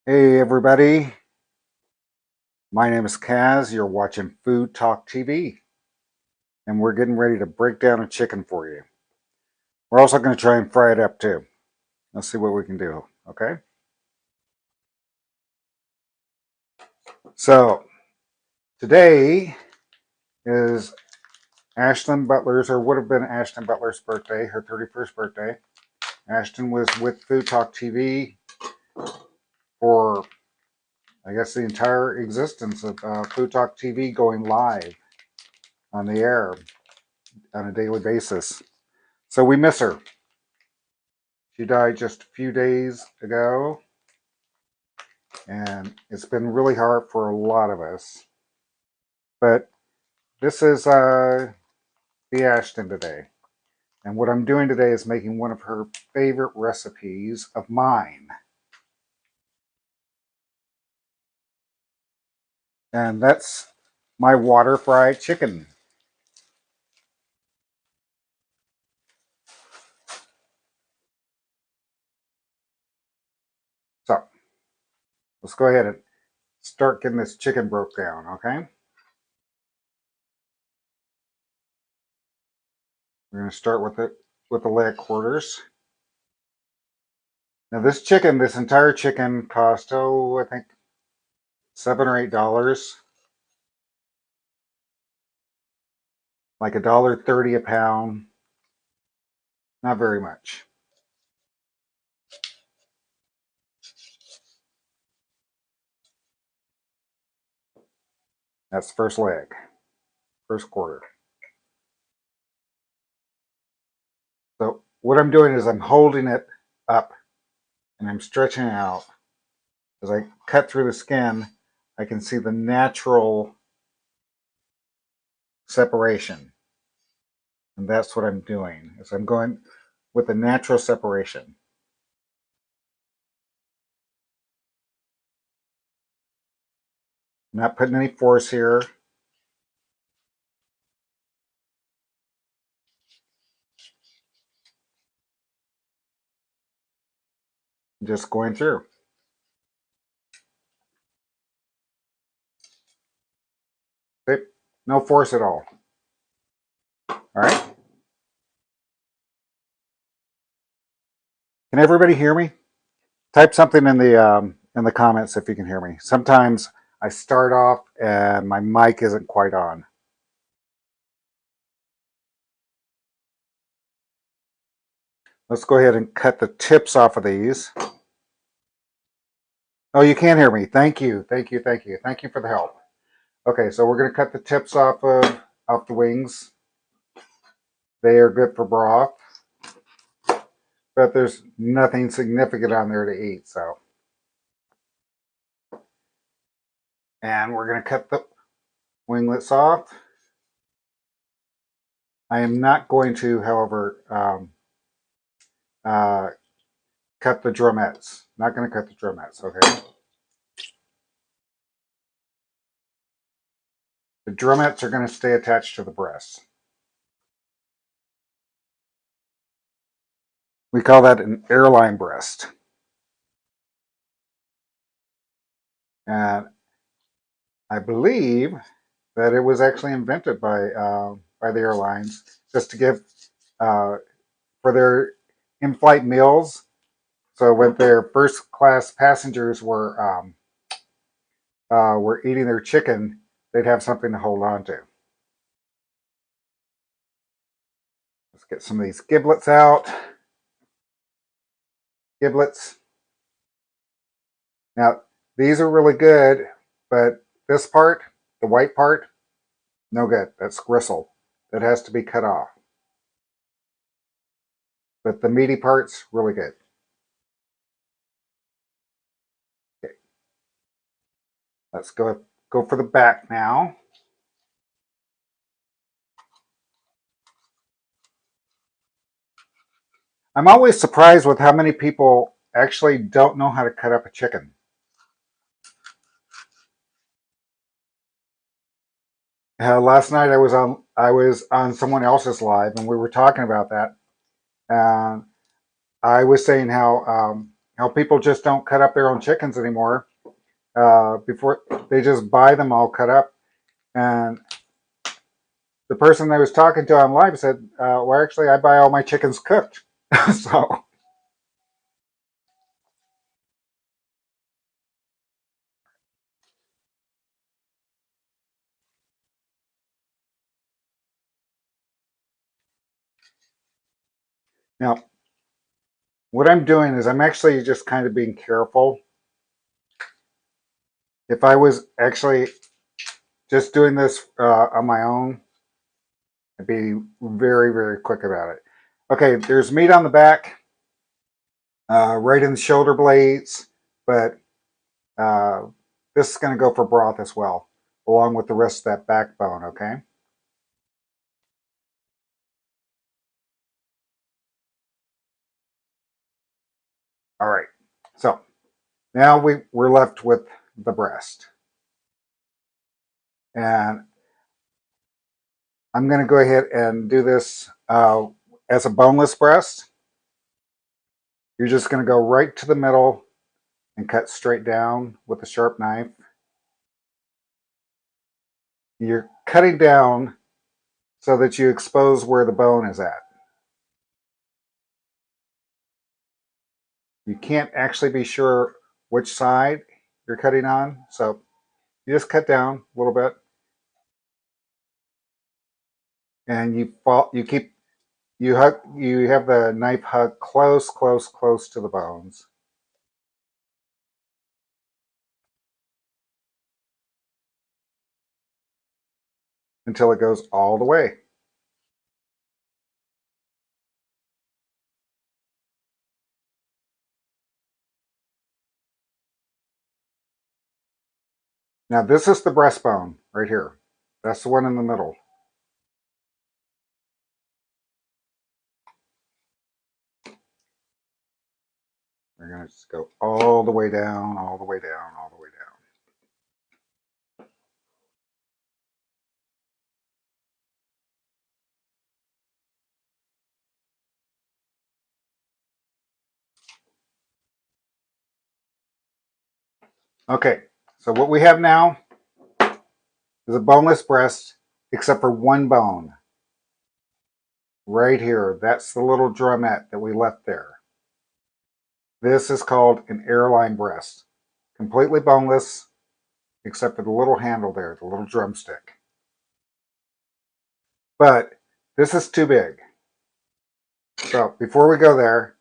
Hey everybody, my name is Kaz. You're watching Food Talk TV, and we're getting ready to break down a chicken for you. We're also going to try and fry it up too. Let's see what we can do, okay? So, today is Ashton Butler's, or would have been Ashton Butler's birthday, her 31st birthday. Ashton was with Food Talk TV for, I guess, the entire existence of Food Talk TV going live on the air on a daily basis. So we miss her. She died just a few days ago, and it's been really hard for a lot of us. But this is the Ashton today. And what I'm doing today is making one of her favorite recipes of mine. And that's my water fried chicken. So let's go ahead and start getting this chicken broke down, okay? We're going to start with the leg quarters. Now this entire chicken cost, I think $7 or $8, like $1.30 a pound. Not very much. That's the first leg, first quarter. So what I'm doing is I'm holding it up and I'm stretching it out. As I cut through the skin, I can see the natural separation. And that's what I'm doing, is I'm going with the natural separation. I'm not putting any force here. I'm just going through. Okay? No force at all. All right? Can everybody hear me? Type something in the comments if you can hear me. Sometimes I start off and my mic isn't quite on. Let's go ahead and cut the tips off of these. Oh, you can hear me. Thank you. Thank you. Thank you. Thank you for the help. Okay, so we're going to cut the tips off the wings. They are good for broth, but there's nothing significant on there to eat, so. And we're going to cut the winglets off. I am not going to, however, uh, cut the drumettes. Not going to cut the drumettes, okay? The drumettes are going to stay attached to the breasts. We call that an airline breast. And I believe that it was actually invented by the airlines just to give for their in-flight meals. So when their first-class passengers were eating their chicken, they'd have something to hold on to. Let's get some of these giblets out. Giblets. Now these are really good, but this part, the white part, no good. That's gristle. That has to be cut off. But the meaty part's really good. Okay. Let's go for the back now. I'm always surprised with how many people actually don't know how to cut up a chicken. Last night I was on someone else's live and we were talking about that. And I was saying how how people just don't cut up their own chickens anymore. Before they just buy them all cut up. And the person I was talking to on live said, "Well, actually, I buy all my chickens cooked." So now, what I'm doing is I'm actually just kind of being careful. If I was actually just doing this on my own, I'd be very, very quick about it. Okay, there's meat on the back, right in the shoulder blades, but uh, this is going to go for broth as well, along with the rest of that backbone, okay? All right, so now we're left with the breast. And I'm going to go ahead and do this as a boneless breast. You're just going to go right to the middle and cut straight down with a sharp knife. You're cutting down so that you expose where the bone is at. You can't actually be sure which side you're cutting on, so you just cut down a little bit, and you have the knife hug close, close, close to the bones until it goes all the way. Now this is the breastbone right here. That's the one in the middle. We're going to just go all the way down, all the way down, all the way down. Okay, so what we have now is a boneless breast, except for one bone. Right here, that's the little drumette that we left there. This is called an airline breast. Completely boneless, except for the little handle there, the little drumstick. But this is too big. So before we go there,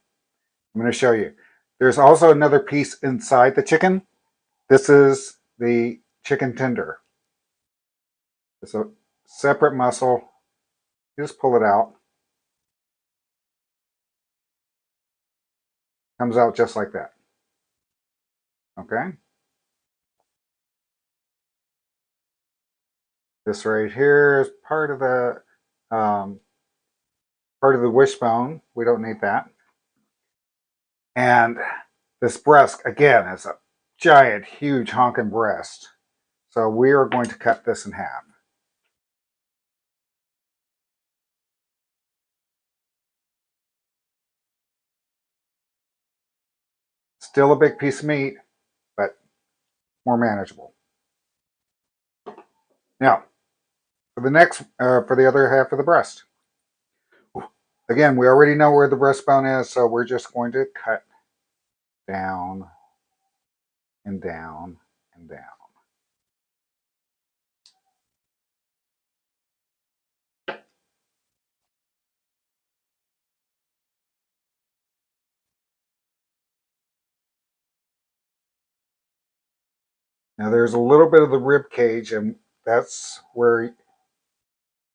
I'm going to show you. There's also another piece inside the chicken. This is the chicken tender. It's a separate muscle. You just pull it out. Comes out just like that. Okay. This right here is um, part of the wishbone. We don't need that. And this breast again is a giant, huge honking breast. So we are going to cut this in half. Still a big piece of meat, but more manageable. Now, for the other half of the breast. Again, we already know where the breastbone is, so we're just going to cut down and down and down. Now there's a little bit of the rib cage, and that's where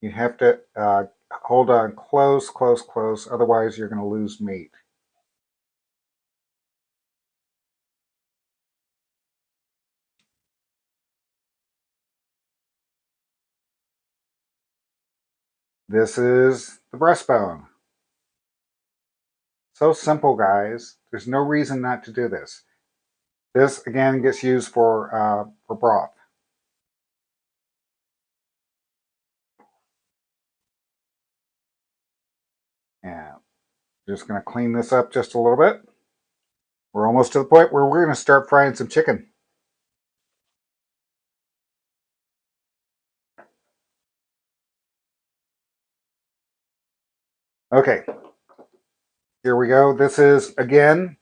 you have to hold on close, close, close. Otherwise, you're going to lose meat. This is the breastbone. So simple, guys. There's no reason not to do this. This again gets used for broth. And just going to clean this up just a little bit. We're almost to the point where we're going to start frying some chicken. Okay, here we go. This is, again,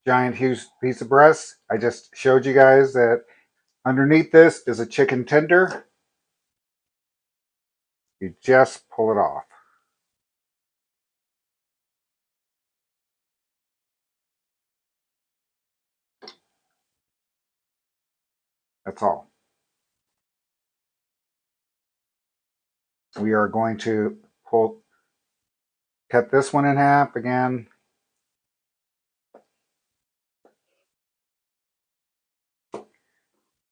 giant huge piece of breast. I just showed you guys that underneath this is a chicken tender. You just pull it off. That's all. We are going to cut this one in half again.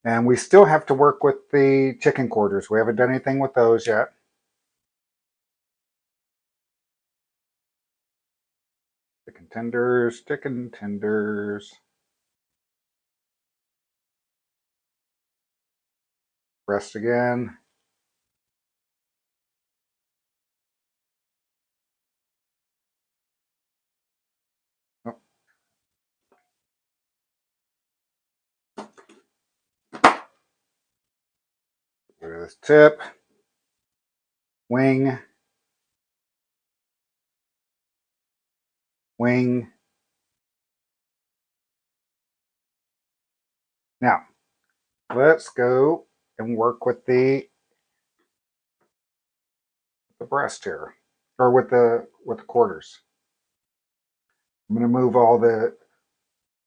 And we still have to work with the chicken quarters. We haven't done anything with those yet. Chicken tenders, chicken tenders. Breast again. Oh. Get rid of this tip. Wing. Wing. Now, let's go and work with the breast here, or with the quarters. I'm going to move all the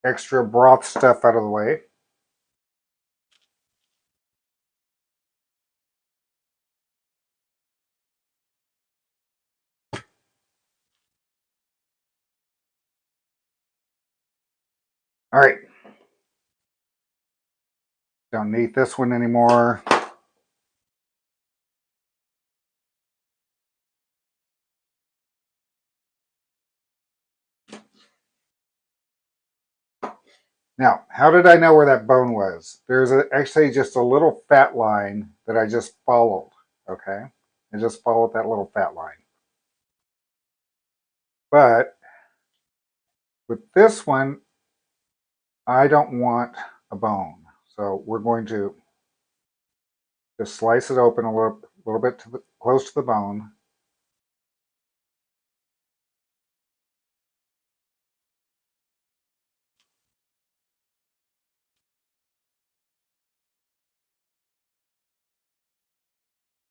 extra broth stuff out of the way. All right. Don't need this one anymore. Now, how did I know where that bone was? There's actually just a little fat line that I just followed, okay? I just followed that little fat line. But with this one, I don't want a bone. So we're going to just slice it open a little bit close to the bone.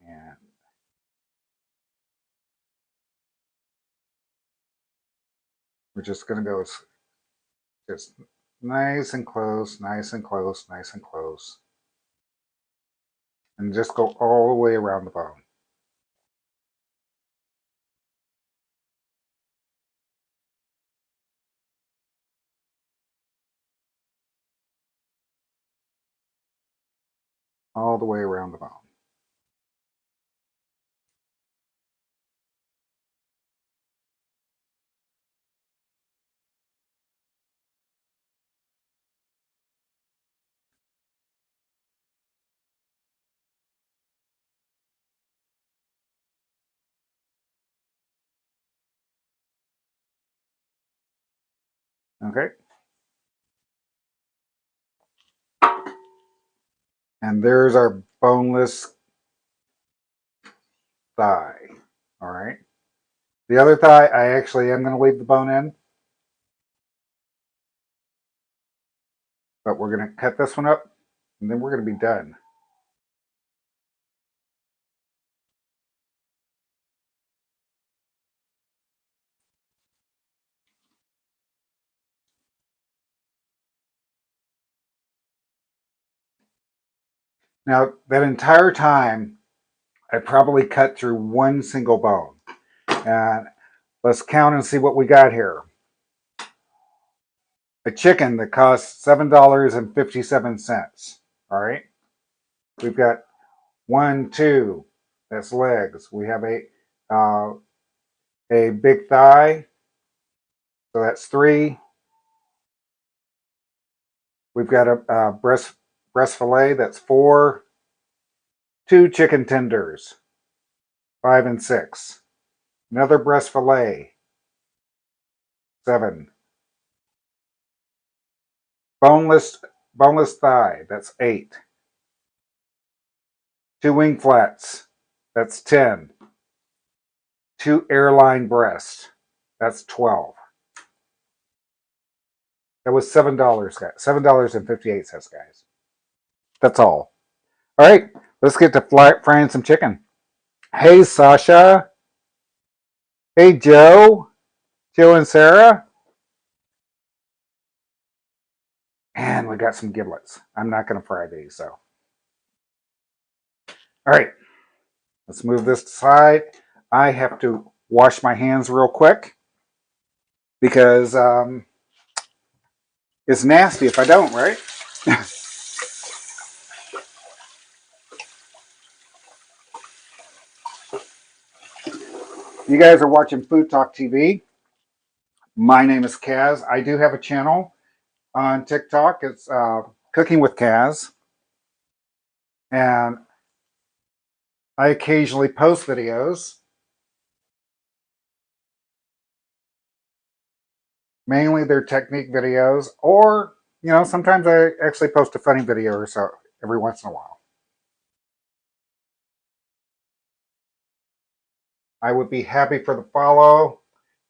And we're just going to go just nice and close, nice and close, nice and close. And just go all the way around the bone. All the way around the bone. Okay. And there's our boneless thigh. All right. The other thigh, I actually am going to leave the bone in. But we're going to cut this one up, and then we're going to be done. Now, that entire time, I probably cut through one single bone. And let's count and see what we got here. A chicken that costs $7.57. All right. We've got 1, 2. That's legs. We have a big thigh. So that's 3. We've got a breast fillet. That's 4. 2 chicken tenders. 5 and 6. Another breast fillet. 7. boneless thigh, that's 8. 2 wing flats, that's 10. 2 airline breasts, that's 12. That was $7, guys. $7.58, guys. That's all. All right, let's get to frying some chicken. Hey, Sasha. Hey, Joe. Joe and Sarah. And we got some giblets. I'm not going to fry these, so. All right, let's move this aside. I have to wash my hands real quick because it's nasty if I don't, right? You guys are watching Food Talk TV. My name is Kaz. I do have a channel on TikTok. It's Cooking with Kaz. And I occasionally post videos. Mainly they're technique videos, or, sometimes I actually post a funny video or so every once in a while. I would be happy for the follow.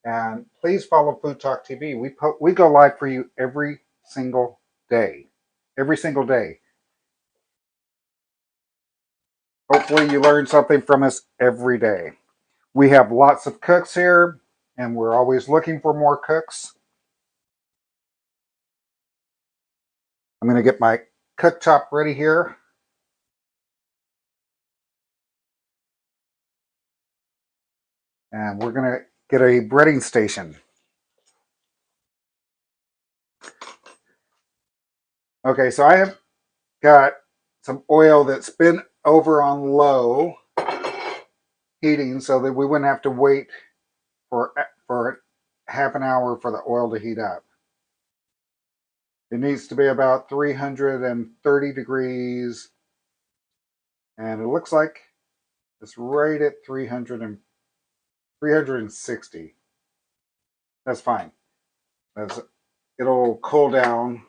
And please follow Food Talk TV. We go live for you every single day. Every single day. Hopefully you learn something from us every day. We have lots of cooks here, and we're always looking for more cooks. I'm going to get my cooktop ready here. And we're going to get a breading station. Okay, so I have got some oil that's been over on low heating so that we wouldn't have to wait for half an hour for the oil to heat up. It needs to be about 330 degrees, and it looks like it's right at 360. That's fine. It'll cool down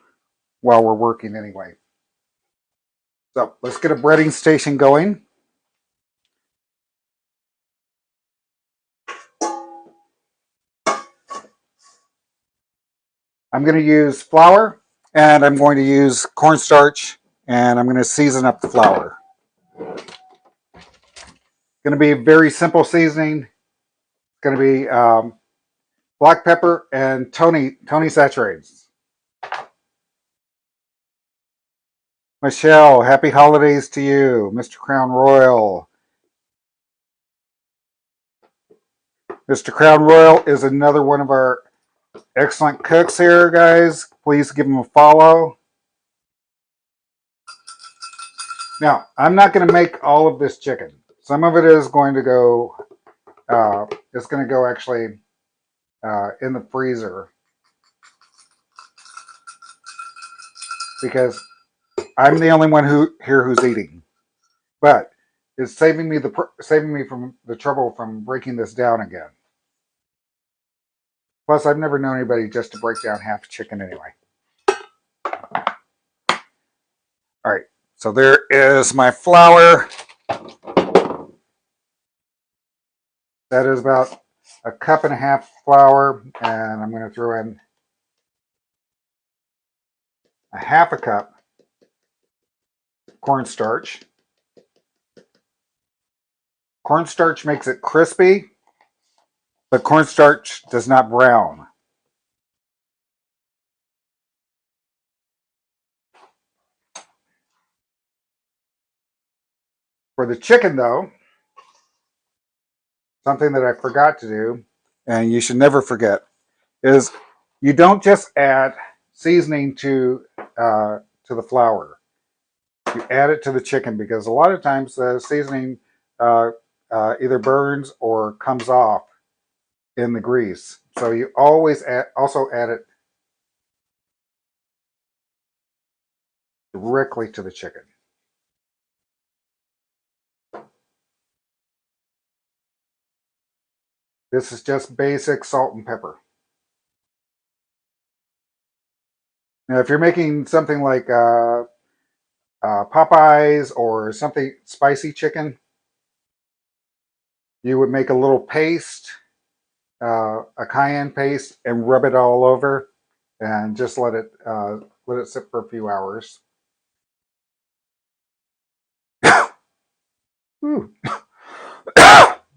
while we're working anyway. So let's get a breading station going. I'm going to use flour, and I'm going to use cornstarch, and I'm going to season up the flour. Going to be a very simple seasoning. It's going to be black pepper and Tony Saturates. Michelle, happy holidays to you. Mr. Crown Royal. Mr. Crown Royal is another one of our excellent cooks here, guys. Please give him a follow. Now, I'm not going to make all of this chicken. Some of it is going to go, it's going to go actually in the freezer because I'm the only one here who's eating. But it's saving me from the trouble from breaking this down again. Plus, I've never known anybody just to break down half a chicken anyway. All right, so there is my flour. That is about a cup and a half flour, and I'm going to throw in a half a cup cornstarch. Cornstarch makes it crispy, but cornstarch does not brown. For the chicken, though, something that I forgot to do, and you should never forget, is you don't just add seasoning to the flour. You add it to the chicken because a lot of times the seasoning either burns or comes off in the grease. So you always also add it directly to the chicken. This is just basic salt and pepper. Now, if you're making something like Popeyes or something spicy chicken, you would make a little paste, a cayenne paste, and rub it all over, and just let it sit for a few hours. Ooh.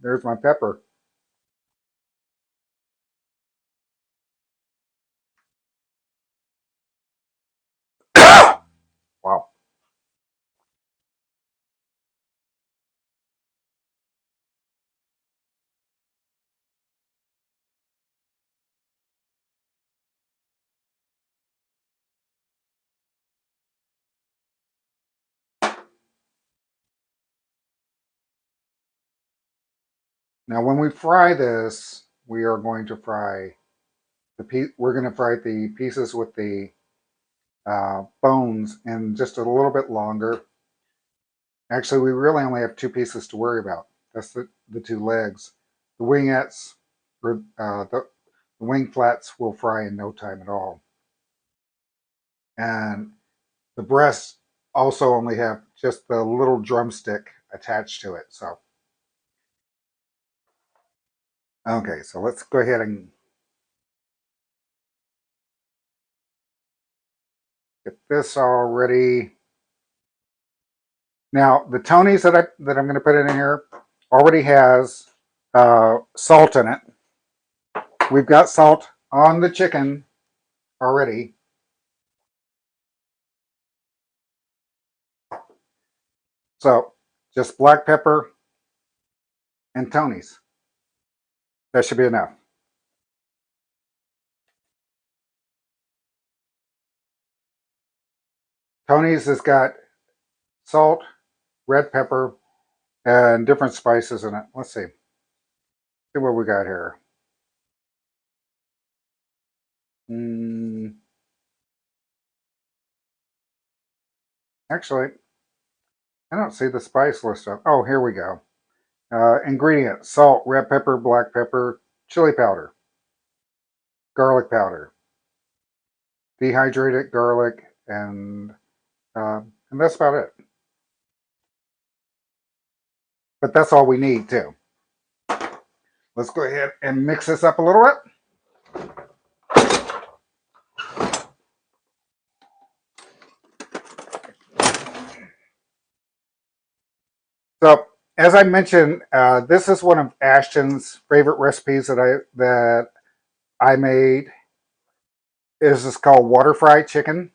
There's my pepper. Wow. Now, when we fry this, we are going to fry we're going to fry the pieces with the bones in just a little bit longer. Actually, we really only have two pieces to worry about. That's the two legs. The wingettes, or the wing flats, will fry in no time at all. And the breasts also only have just the little drumstick attached to it. So, okay, so let's go ahead and get this all ready. Now, the Tony's that I'm going to put in here already has salt in it. We've got salt on the chicken already. So just black pepper and Tony's. That should be enough. Tony's has got salt, red pepper, and different spices in it. Let's see. See what we got here. Actually, I don't see the spice list up. Oh, here we go. Ingredients: salt, red pepper, black pepper, chili powder, garlic powder, dehydrated garlic, and that's about it. But that's all we need too. Let's go ahead and mix this up a little bit. So, as I mentioned, this is one of Ashton's favorite recipes that I made. This is called water fried chicken,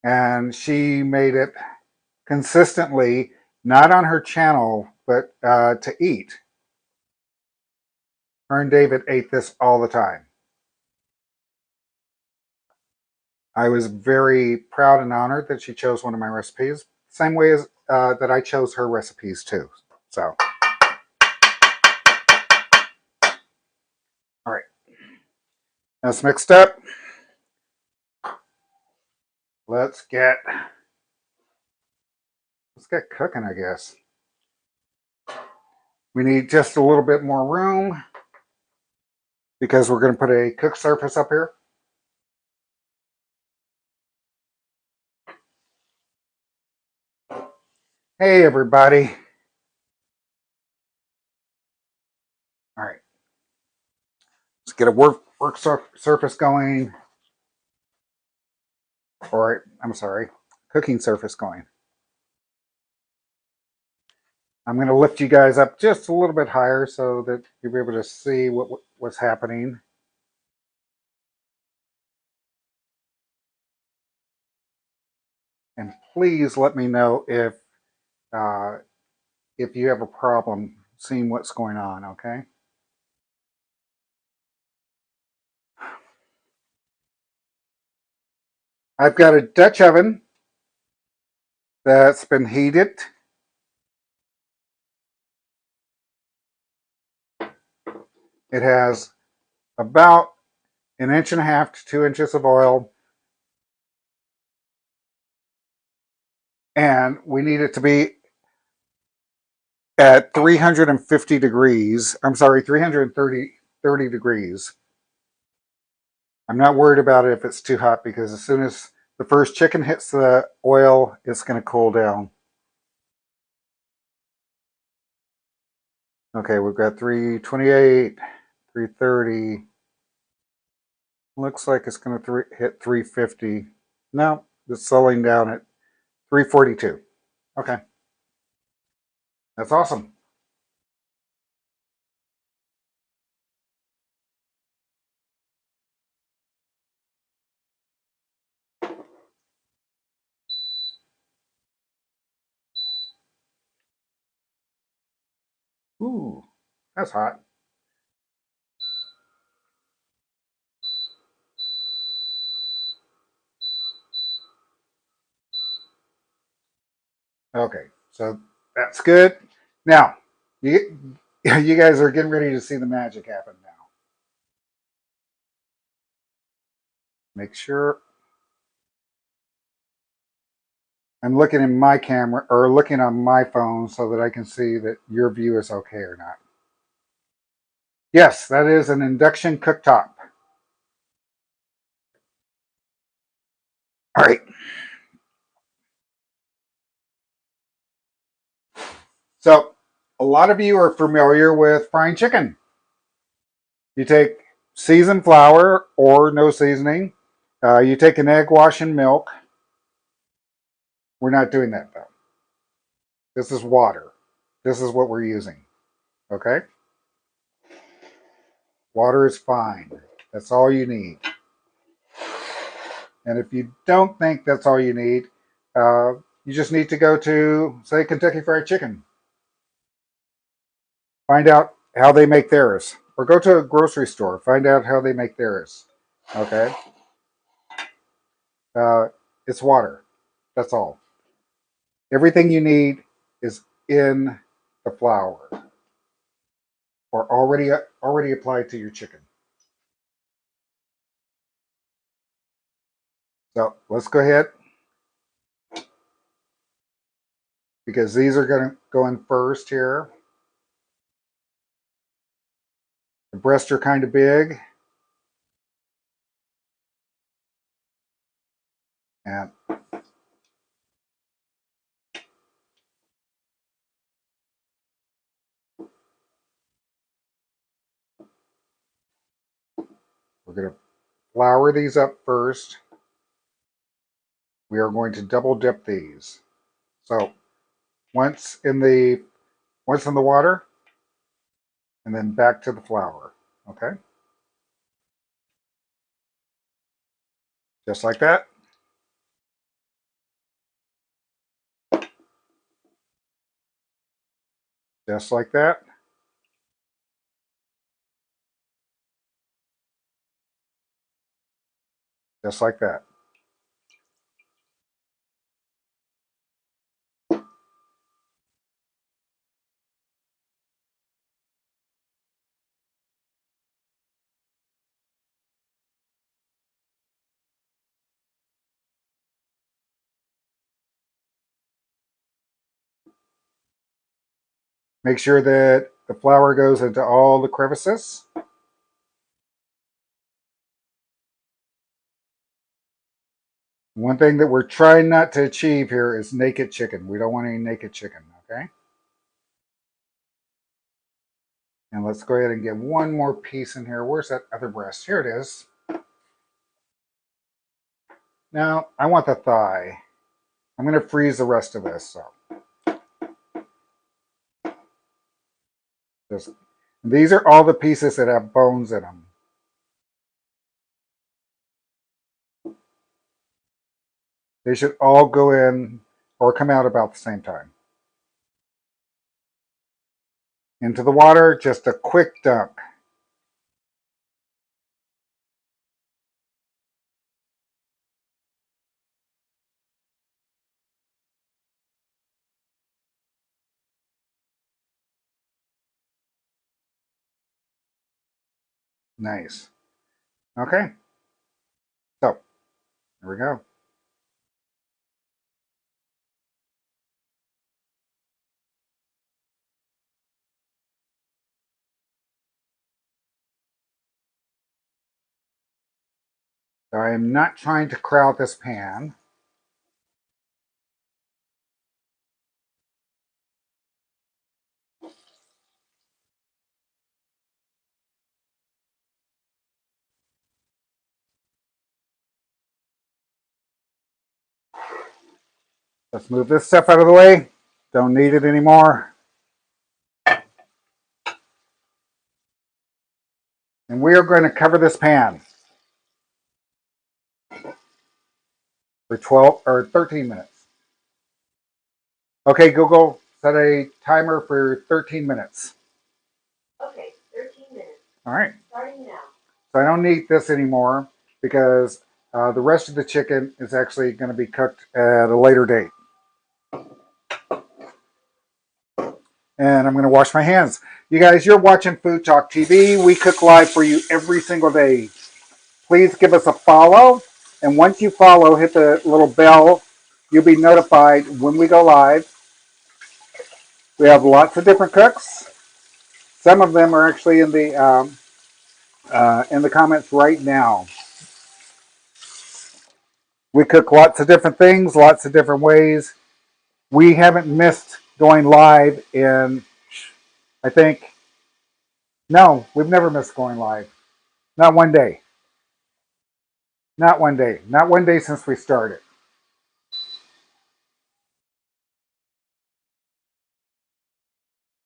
and she made it consistently, not on her channel, but to eat. Her and David ate this all the time. I was very proud and honored that she chose one of my recipes, same way as that I chose her recipes too. So, all right, that's mixed up. Let's get cooking, I guess. We need just a little bit more room because we're going to put a cook surface up here. Hey, everybody. All right. Let's get a work surface going. Or, I'm sorry, cooking surface going. I'm going to lift you guys up just a little bit higher so that you'll be able to see what's happening. And please let me know if you have a problem seeing what's going on, okay? I've got a Dutch oven that's been heated. It has about 1.5 to 2 inches of oil, and we need it to be at 350 degrees. I'm sorry, 330 degrees. I'm not worried about it if it's too hot because as soon as the first chicken hits the oil, it's going to cool down. Okay, we've got 328, 330. Looks like it's going to hit 350. No, it's slowing down at 342. Okay, that's awesome. Ooh, that's hot. Okay, so that's good. Now, you, you guys are getting ready to see the magic happen now. Make sure I'm looking in my camera or looking on my phone so that I can see that your view is okay or not. Yes, that is an induction cooktop. All right. So, a lot of you are familiar with frying chicken. You take seasoned flour or no seasoning. You take an egg, wash, and milk. We're not doing that though. This is water. This is what we're using. Okay? Water is fine. That's all you need. And if you don't think that's all you need, you just need to go to, say, Kentucky Fried Chicken. Find out how they make theirs. Or go to a grocery store. Find out how they make theirs. Okay? It's water. That's all. Everything you need is in the flour or already applied to your chicken. So let's go ahead because these are going to go in first here. The breasts are kind of big. And we're going to flour these up first. We are going to double dip these. So once in the water and then back to the flour. Okay? Just like that. Just like that. Just like that. Make sure that the flour goes into all the crevices. One thing that we're trying not to achieve here is naked chicken. We don't want any naked chicken, okay? And let's go ahead and get one more piece in here. Where's that other breast? Here it is. Now, I want the thigh. I'm going to freeze the rest of this. So, just, these are all the pieces that have bones in them. They should all go in or come out about the same time. Into the water, just a quick dunk. Nice. Okay, so here we go. So I'm not trying to crowd this pan. Let's move this stuff out of the way. Don't need it anymore. And we are going to cover this pan for 12 or 13 minutes. Okay, Google, set a timer for 13 minutes. Okay, 13 minutes. All right. Starting now. So I don't need this anymore because the rest of the chicken is actually going to be cooked at a later date. And I'm going to wash my hands. You guys, you're watching Food Talk TV. We cook live for you every single day. Please give us a follow. And once you follow, hit the little bell. You'll be notified when we go live. We have lots of different cooks. Some of them are actually in the comments right now. We cook lots of different things, lots of different ways. We haven't missed going live in, I think, no, we've never missed going live. Not one day. Not one day. Not one day since we started.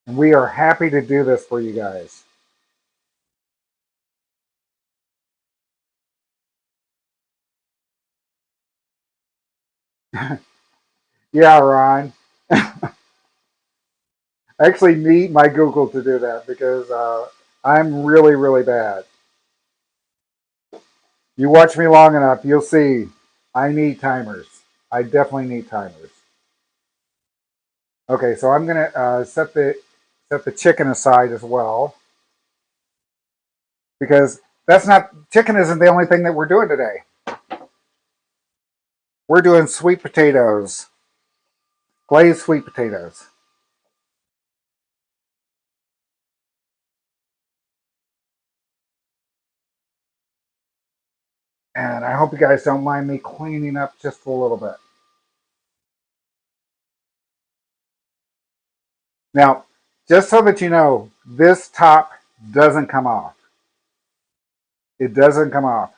And we are happy to do this for you guys. Yeah, Ron. I actually need my Google to do that because I'm really, really bad. You watch me long enough, you'll see I need timers. I definitely need timers. Okay, so I'm gonna set the chicken aside as well because chicken isn't the only thing that we're doing today. We're doing sweet potatoes, glazed sweet potatoes. And I hope you guys don't mind me cleaning up just a little bit. Now, just so that you know, this top doesn't come off. It doesn't come off.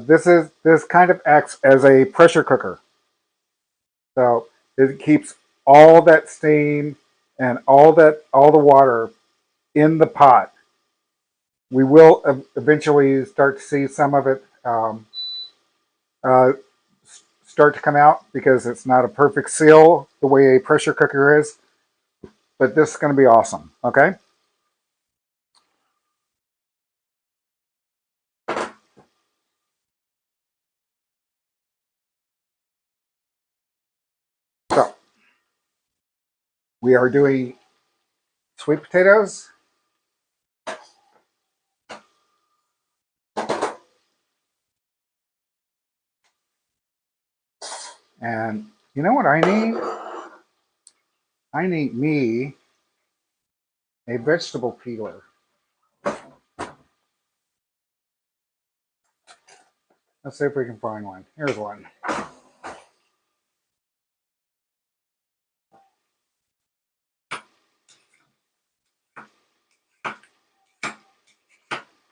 This kind of acts as a pressure cooker. So it keeps all that steam and all the water in the pot. We will eventually start to see some of it uh, start to come out because it's not a perfect seal the way a pressure cooker is. But this is going to be awesome. Okay. So we are doing sweet potatoes. And you know what I need? I need me a vegetable peeler. Let's see if we can find one. Here's one.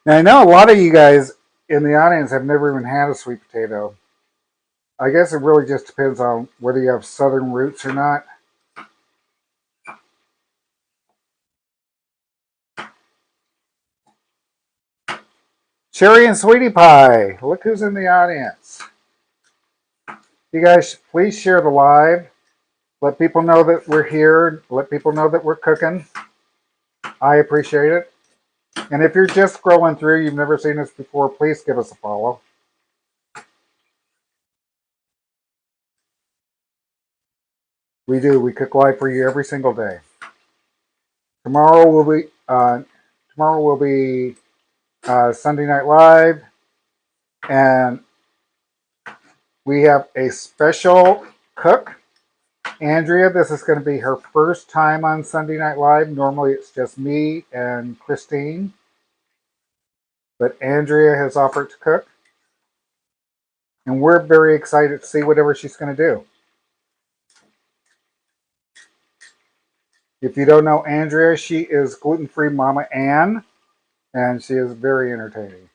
Now I know a lot of you guys in the audience have never even had a sweet potato. I guess it really just depends on whether you have southern roots or not. Cherry and Sweetie Pie, look who's in the audience. You guys, please share the live. Let people know that we're here. Let people know that we're cooking. I appreciate it. And if you're just scrolling through, you've never seen us before, please give us a follow. We do. We cook live for you every single day. Tomorrow will be Sunday Night Live, and we have a special cook, Andrea. This is going to be her first time on Sunday Night Live. Normally it's just me and Christine, but Andrea has offered to cook. And we're very excited to see whatever she's going to do. If you don't know Andrea, she is gluten-free Mama Ann, and she is very entertaining.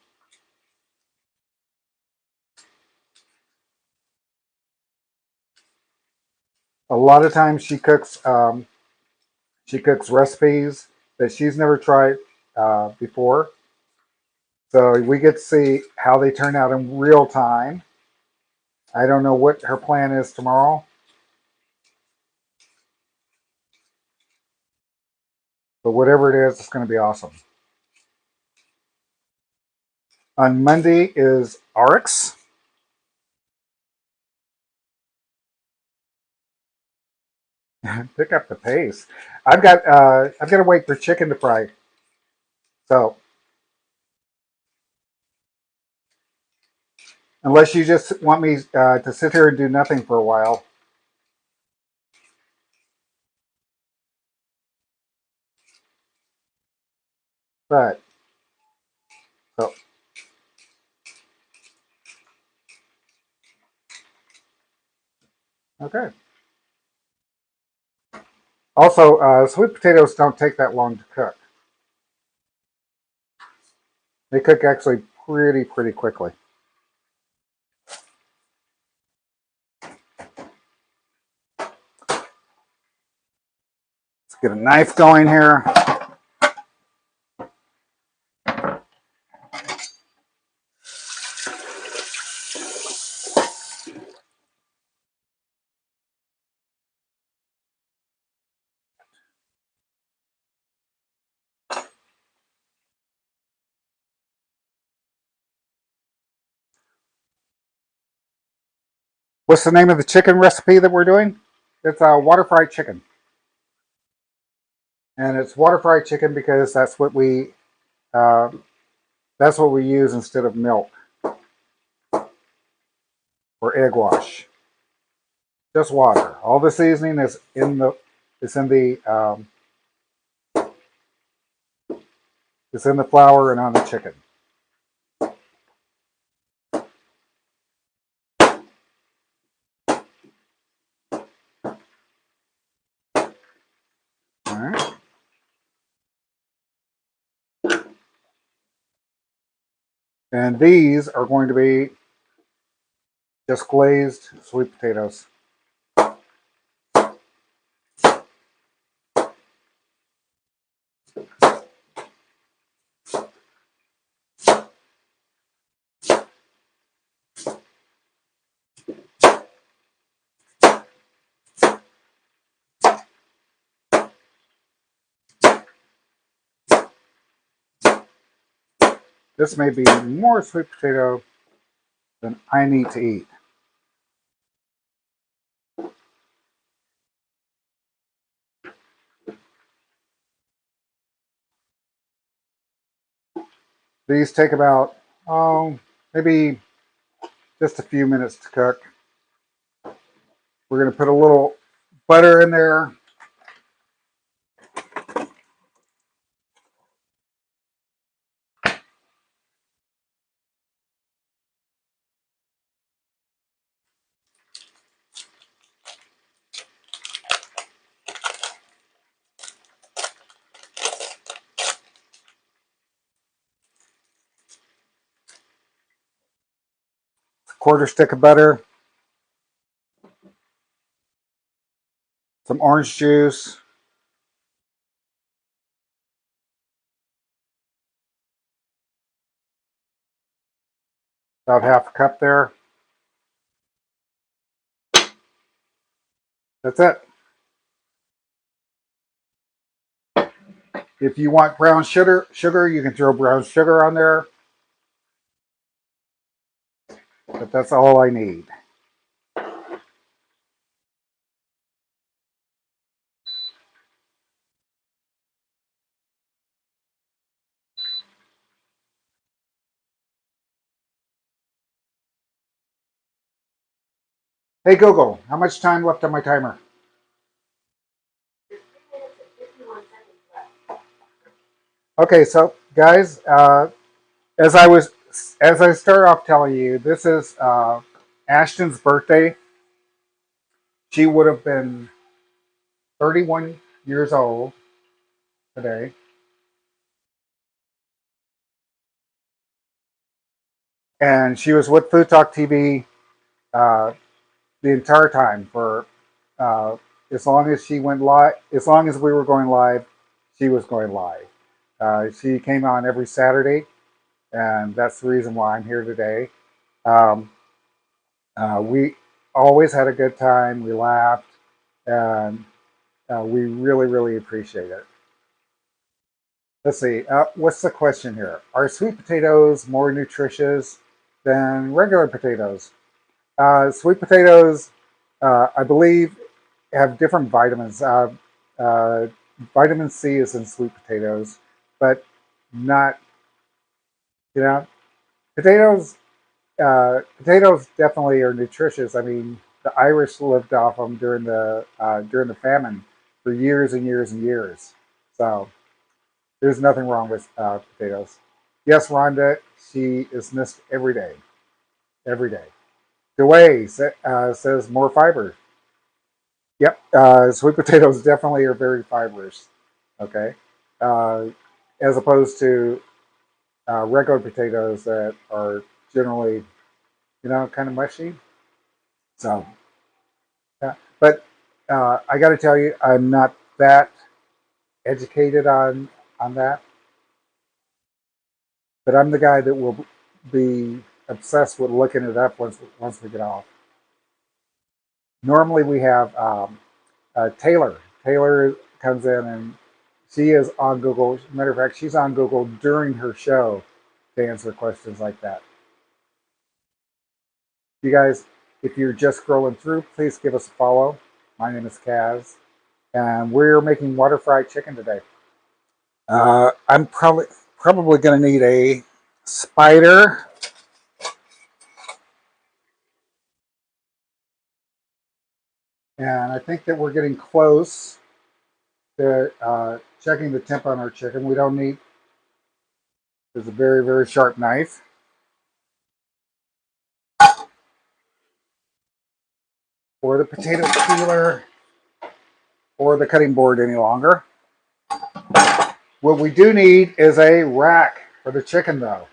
A lot of times she cooks recipes that she's never tried before. So we get to see how they turn out in real time. I don't know what her plan is tomorrow, but whatever it is, it's going to be awesome. On Monday is RX. Pick up the pace. I've got to wait for chicken to fry. So unless you just want me to sit here and do nothing for a while. But so okay. Also, sweet potatoes don't take that long to cook. They cook actually pretty quickly. Let's get a knife going here. What's the name of the chicken recipe that we're doing? It's water fried chicken. And it's water fried chicken because uh, that's what we use instead of milk or egg wash. Just water. All the seasoning is in the it's in the it's in the flour and on the chicken. All right. And these are going to be just glazed sweet potatoes. This may be more sweet potato than I need to eat. These take about, maybe just a few minutes to cook. We're going to put a little butter in there. A quarter stick of butter. Some orange juice. About half a cup there. That's it. If you want brown sugar, you can throw brown sugar on there. But that's all I need. Hey Google, how much time left on my timer? There's 3 minutes and 51 seconds left. Okay, so guys, as I start off telling you, this is Ashton's birthday, she would have been 31 years old today. And she was with Food Talk TV uh, the entire time for uh, as long as she went live, as long as we were going live, she was going live. She came on every Saturday, and that's the reason why I'm here today. Um, we always had a good time. We laughed, and we really, really appreciate it. Let's see. What's the question here? Are sweet potatoes more nutritious than regular potatoes? Sweet potatoes, I believe, have different vitamins. Uh, Vitamin C is in sweet potatoes, but not, you know, potatoes. Potatoes definitely are nutritious. I mean, the Irish lived off them during the famine for years and years and years. So there's nothing wrong with potatoes. Yes, Rhonda, she is missed every day, every day. Dewey says more fiber. Yep, sweet potatoes definitely are very fibrous. Okay, uh, as opposed to regular potatoes that are generally, kind of mushy. So, yeah. But I got to tell you, I'm not that educated on that. But I'm the guy that will be obsessed with looking it up once we get off. Normally we have Taylor. Taylor comes in and she is on Google. Matter of fact, she's on Google during her show to answer questions like that. You guys, if you're just scrolling through, please give us a follow. My name is Kaz, and we're making water fried chicken today. I'm probably going to need a spider, and I think that we're getting close to checking the temp on our chicken. We don't need. There's a very very sharp knife or the potato peeler or the cutting board any longer. What we do need is a rack for the chicken, though.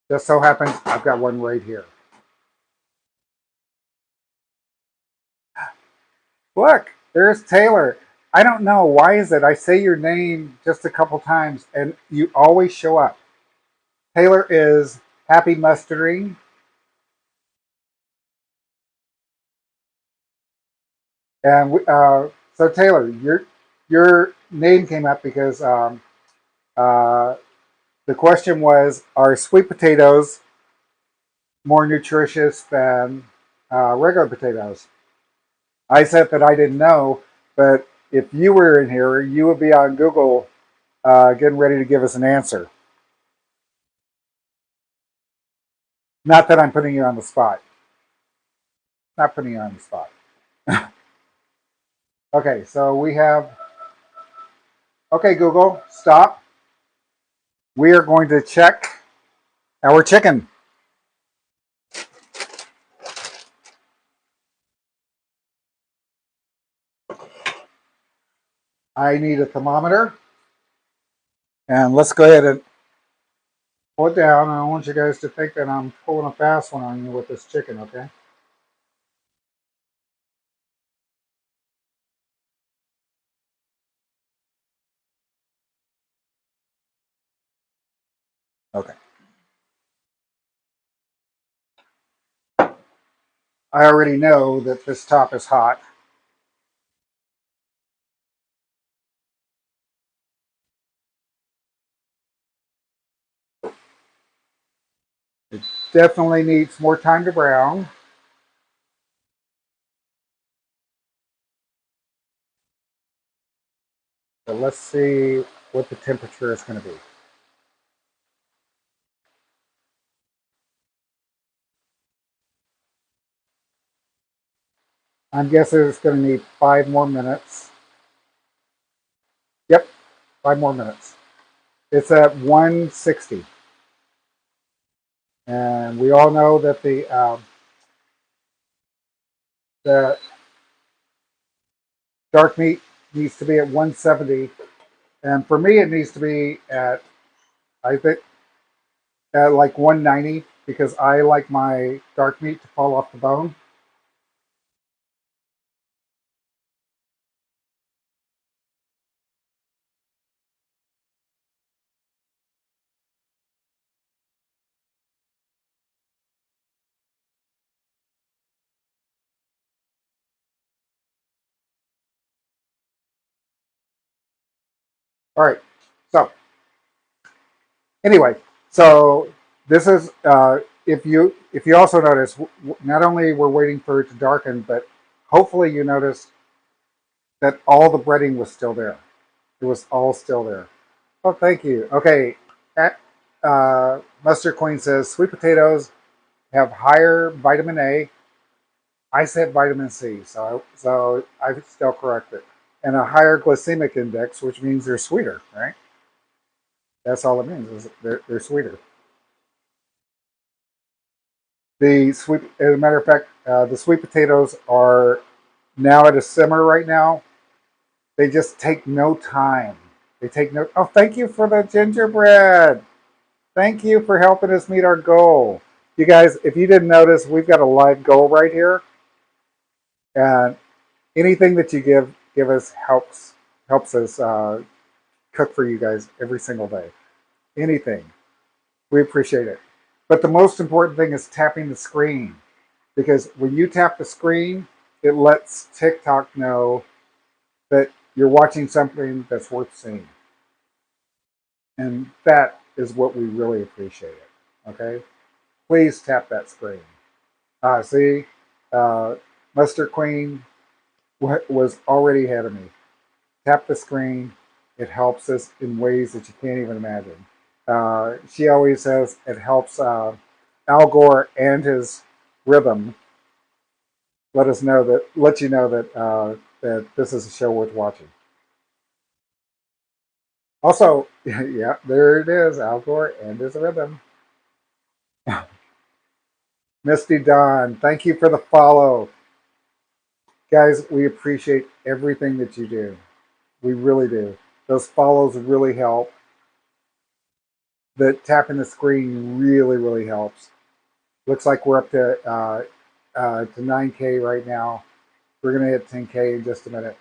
Just so happens I've got one right here. Look, there's Taylor. I don't know why is it I say your name just a couple times and you always show up. Taylor is happy mustarding. And so Taylor, your name came up because uh, the question was: are sweet potatoes more nutritious than regular potatoes? I said that I didn't know, but if you were in here, you would be on Google getting ready to give us an answer. Not that I'm putting you on the spot. Not putting you on the spot. Okay, so we have. Okay, Google, stop. We are going to check our chicken. I need a thermometer. And let's go ahead and pull it down. I don't want you guys to think that I'm pulling a fast one on you with this chicken, okay? Okay. I already know that this top is hot. It definitely needs more time to brown. But let's see what the temperature is going to be. I'm guessing it's going to need 5 more minutes. Yep, 5 more minutes. It's at 160. And we all know that the dark meat needs to be at 170, and for me it needs to be at, I think, at like 190 because I like my dark meat to fall off the bone. All right. So anyway, so this is if you also notice, not only we're waiting for it to darken, but hopefully you noticed that all the breading was still there. It was all still there. Oh, thank you. Okay. Mustard Queen says sweet potatoes have higher vitamin A. I said vitamin C, so I still correct it. And a higher glycemic index, which means they're sweeter, right? That's all it means is they're sweeter. As a matter of fact, the sweet potatoes are now at a simmer right now. They just take no time. They take no. Oh, thank you for the gingerbread. Thank you for helping us meet our goal. You guys, if you didn't notice, we've got a live goal right here, and anything that you give us helps us cook for you guys every single day. Anything, we appreciate it. But the most important thing is tapping the screen, because when you tap the screen, it lets TikTok know that you're watching something that's worth seeing, and that is what we really appreciate. It. Okay, please tap that screen. See, uh, Mustard Queen was already ahead of me. Tap the screen. It helps us in ways that you can't even imagine. She always says it helps Al Gore and his rhythm let you know that this is a show worth watching. Also, yeah, there it is, Al Gore and his rhythm. Misty Dawn, thank you for the follow. Guys, we appreciate everything that you do. We really do. Those follows really help. The tapping the screen really helps. Looks like we're up to 9K right now. We're gonna hit 10K in just a minute.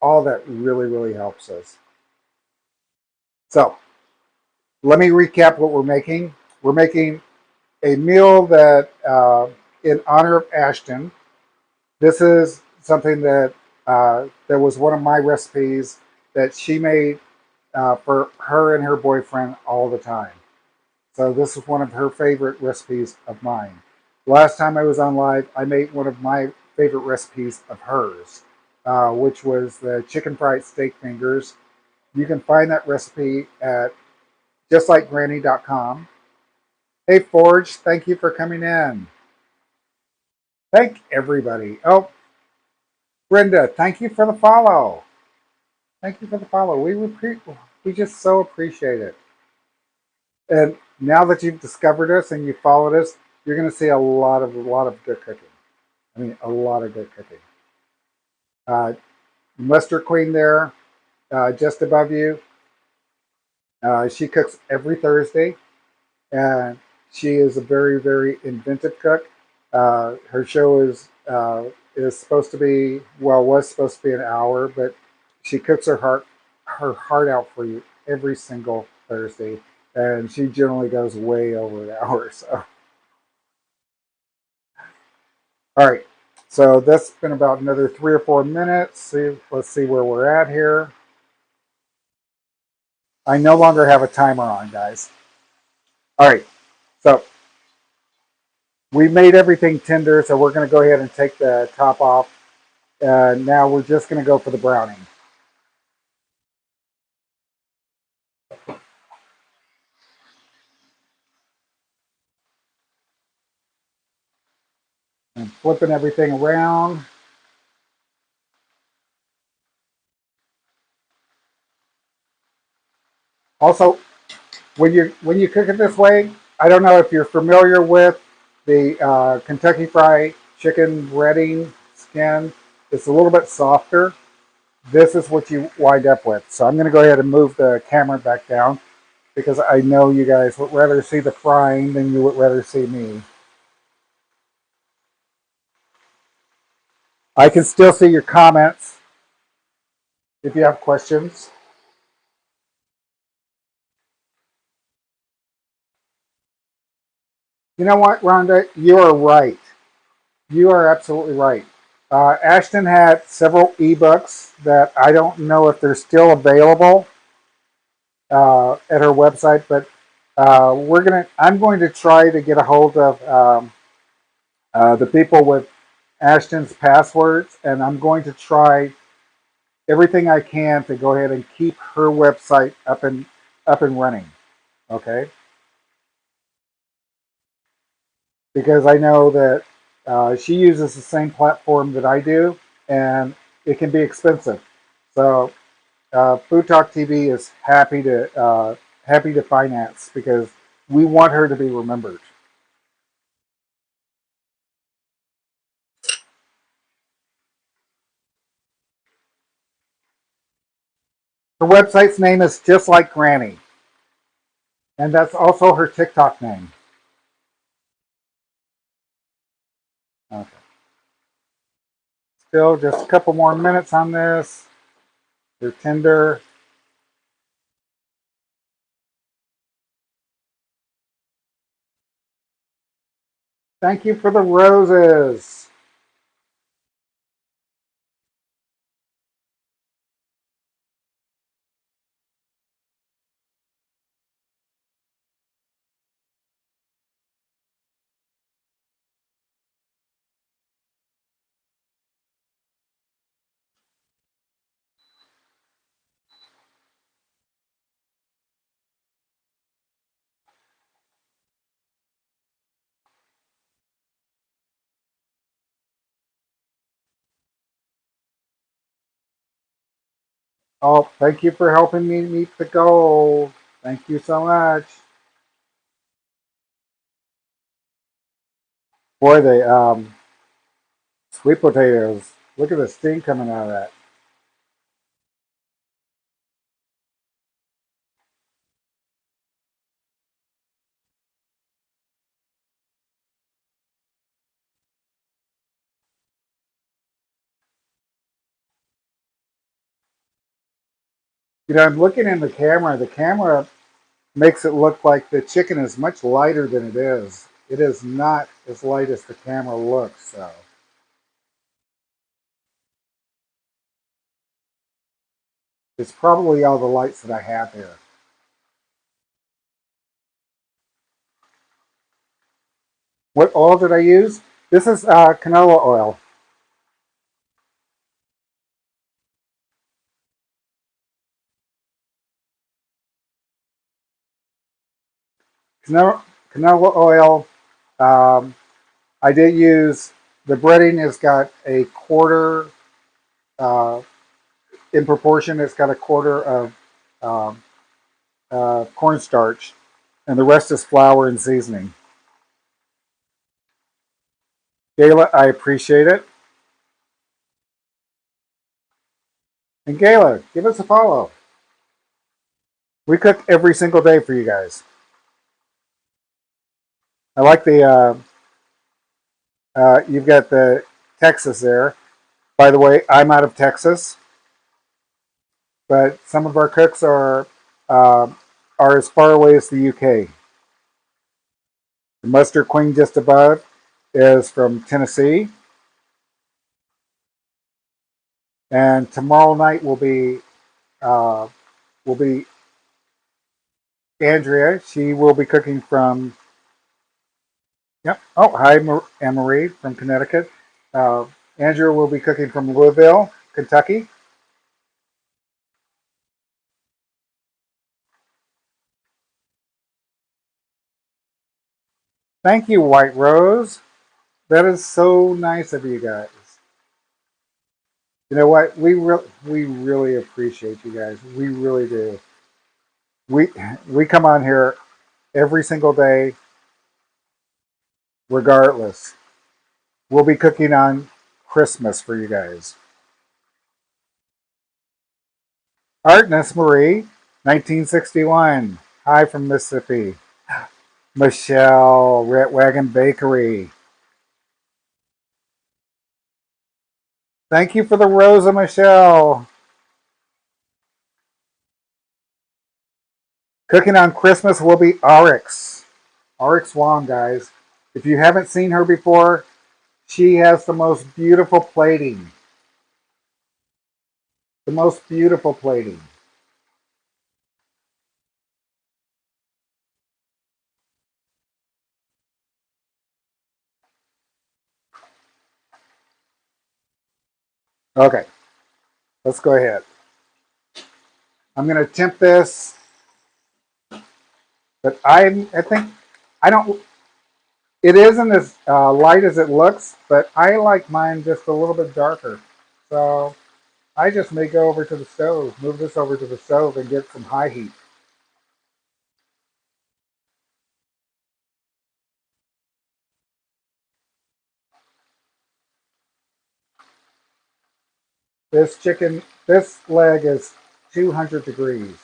All that really helps us. So let me recap what we're making. We're making a meal that in honor of Ashton. This is something that was one of my recipes that she made for her and her boyfriend all the time. So this is one of her favorite recipes of mine. Last time I was on live, I made one of my favorite recipes of hers, which was the chicken fried steak fingers. You can find that recipe at justlikegranny.com. Hey Forge, thank you for coming in. Thank everybody. Oh, Brenda, thank you for the follow. Thank you for the follow. We just so appreciate it. And now that you've discovered us and you followed us, you're going to see a lot of good cooking. I mean, a lot of good cooking. Uh, Mustard Queen there, just above you. She cooks every Thursday, and she is a very inventive cook. Her show is supposed to be, well, was supposed to be an hour, but she cooks her heart out for you every single Thursday, and she generally goes way over an hour. So, all right. So that's been about another 3 or 4 minutes. Let's see where we're at here. I no longer have a timer on, guys. All right. So we made everything tender, so we're going to go ahead and take the top off. Now we're just going to go for the browning. And flipping everything around. Also, when you cook it this way, I don't know if you're familiar with the Kentucky Fried Chicken breading skin. It's a little bit softer. This is what you wind up with. So I'm going to go ahead and move the camera back down because I know you guys would rather see the frying than you would rather see me. I can still see your comments if you have questions. You know what, Rhonda? You are right. You are absolutely right. Ashton had several ebooks that I don't know if they're still available at her website, but I'm going to try to get a hold of the people with Ashton's passwords, and I'm going to try everything I can to go ahead and keep her website up and running. Okay, because I know that she uses the same platform that I do, and it can be expensive. So Food Talk TV is happy to finance because we want her to be remembered. Her website's name is Just Like Granny, and that's also her TikTok name. Okay. Still just a couple more minutes on this. They're tender. Thank you for the roses. Oh, thank you for helping me meet the goal. Thank you so much. Boy, the sweet potatoes. Look at the steam coming out of that. You know, I'm looking in the camera. The camera makes it look like the chicken is much lighter than it is. It is not as light as the camera looks. So it's probably all the lights that I have here. What oil did I use? This is canola oil. Canola, canola oil. Um, I did use the breading has got a quarter uh, in proportion. It's got a quarter of um, cornstarch, and the rest is flour and seasoning. Gayla, I appreciate it. And Gayla, give us a follow. We cook every single day for you guys. I like the you've got the Texas there. By the way, I'm out of Texas, but some of our cooks uh, are as far away as the UK. The Mustard Queen just above is from Tennessee, and tomorrow night will be Andrea. She will be cooking from. Yep. Oh, hi, Anne Marie from Connecticut. Uh, Andrea will be cooking from Louisville, Kentucky. Thank you, White Rose. That is so nice of you guys. You know what? We really appreciate you guys. We really do. We we come on here every single day. regardless. We'll be cooking on Christmas for you guys. Artness Marie, 1961. Hi from Mississippi. Michelle, Red Wagon Bakery. Thank you for the Rosa, Michelle. Cooking on Christmas will be Arix. Arix Wong, guys. If you haven't seen her before, she has the most beautiful plating. The most beautiful plating. Okay, let's go ahead. I'm going to temp this, but I think I don't. It isn't as light as it looks, but I like mine just a little bit darker. So I just may go over to the stove, move this over to the stove, and get some high heat. This leg is 200 degrees.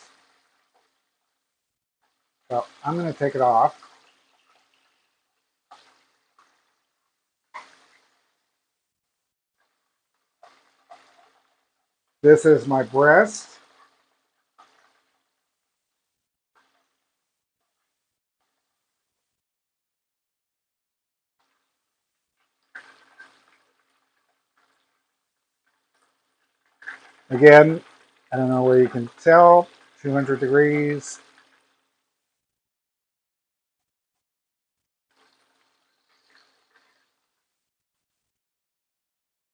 So I'm going to take it off. This is my breast. Again, I don't know where you can tell, 200 degrees.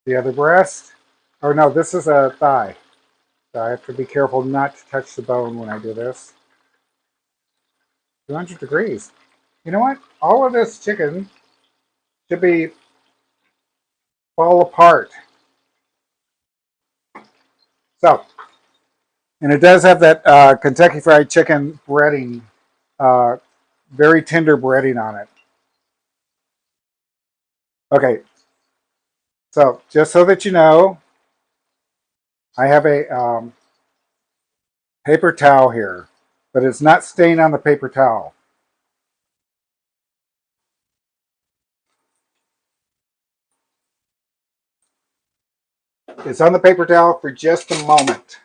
The other breast. Oh no, this is a thigh. So I have to be careful not to touch the bone when I do this. 200 degrees. You know what? All of this chicken should be fall apart. So, and it does have that Kentucky Fried Chicken breading, uh, very tender breading on it. Okay, so just so that you know, I have a paper towel here, but it's not staying on the paper towel. It's on the paper towel for just a moment.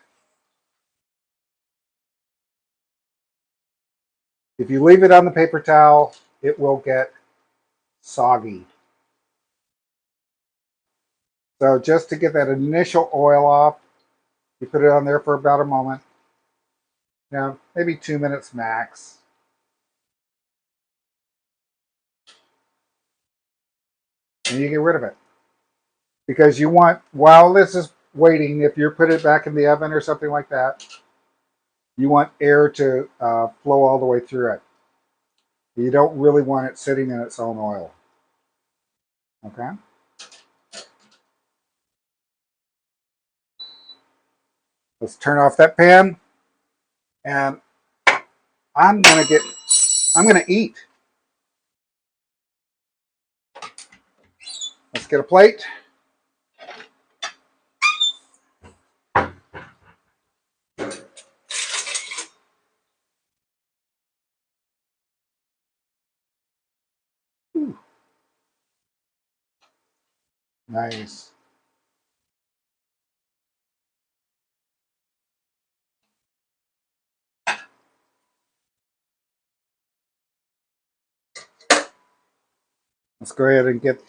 If you leave it on the paper towel, it will get soggy. So just to get that initial oil off, you put it on there for about a moment. Now, maybe 2 minutes max. And you get rid of it. Because you want, while this is waiting, if you put it back in the oven or something like that, you want air to flow all the way through it. You don't really want it sitting in its own oil. Okay? Let's turn off that pan. And I'm gonna eat. Let's get a plate. Ooh, nice. Let's go ahead and get.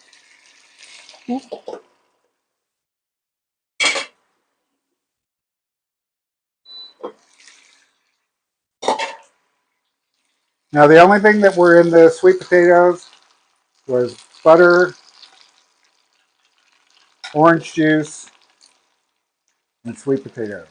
Now the only thing that were in the sweet potatoes was butter, orange juice, and sweet potatoes.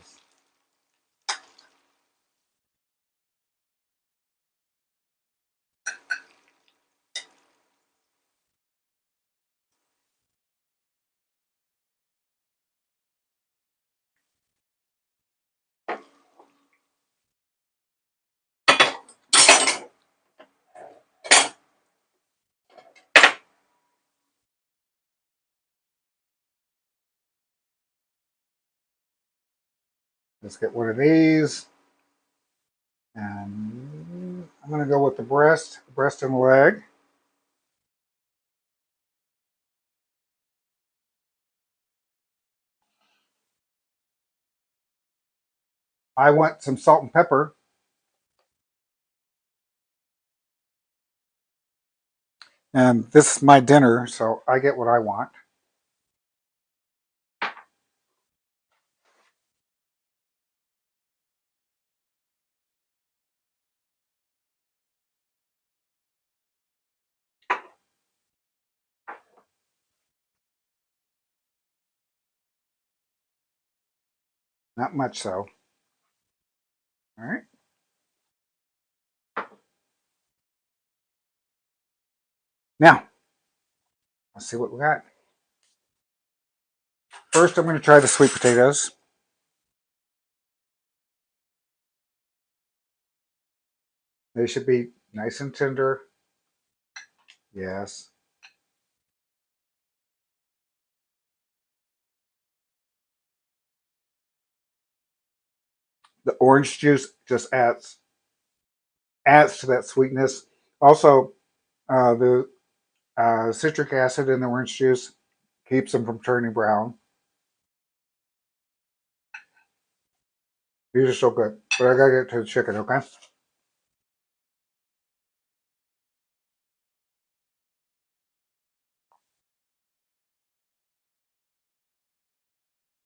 Let's get one of these. And I'm going to go with the breast and leg. I want some salt and pepper. And this is my dinner, so I get what I want. Not much so. All right. Now, let's see what we got. First, I'm going to try the sweet potatoes. They should be nice and tender. Yes. The orange juice just adds to that sweetness. Also, the citric acid in the orange juice keeps them from turning brown. These are so good. But I gotta get to the chicken, okay?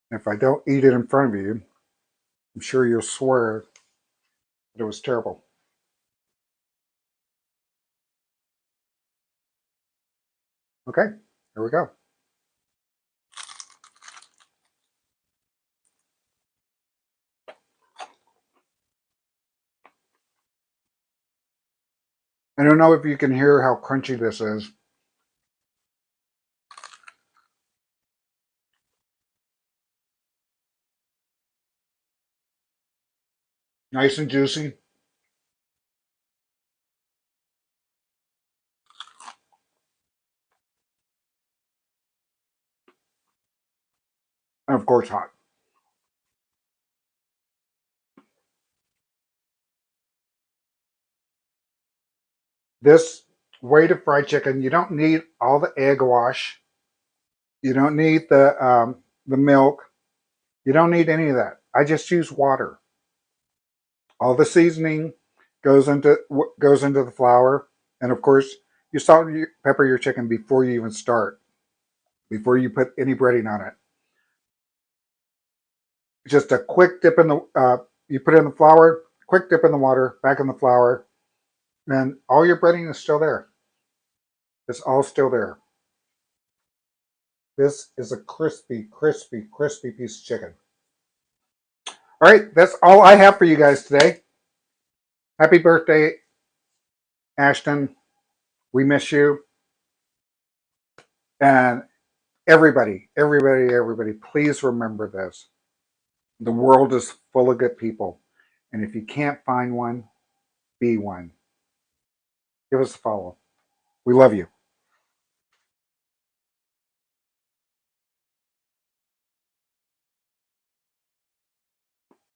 If I don't eat it in front of you, I'm sure you'll swear that it was terrible. Okay, here we go. I don't know if you can hear how crunchy this is. Nice and juicy. And of course, hot. This way to fried chicken, you don't need all the egg wash. You don't need the milk. You don't need any of that. I just use water. All the seasoning goes into the flour, and of course, you salt and pepper your chicken before you even start, before you put any breading on it. Just a quick dip in the you put it in the flour, quick dip in the water, back in the flour, and all your breading is still there. It's all still there. This is a crispy, crispy, crispy piece of chicken. All right, that's all I have for you guys today. Happy birthday, Ashton. We miss you. And everybody, please remember this. The world is full of good people. And if you can't find one, be one. Give us a follow. We love you.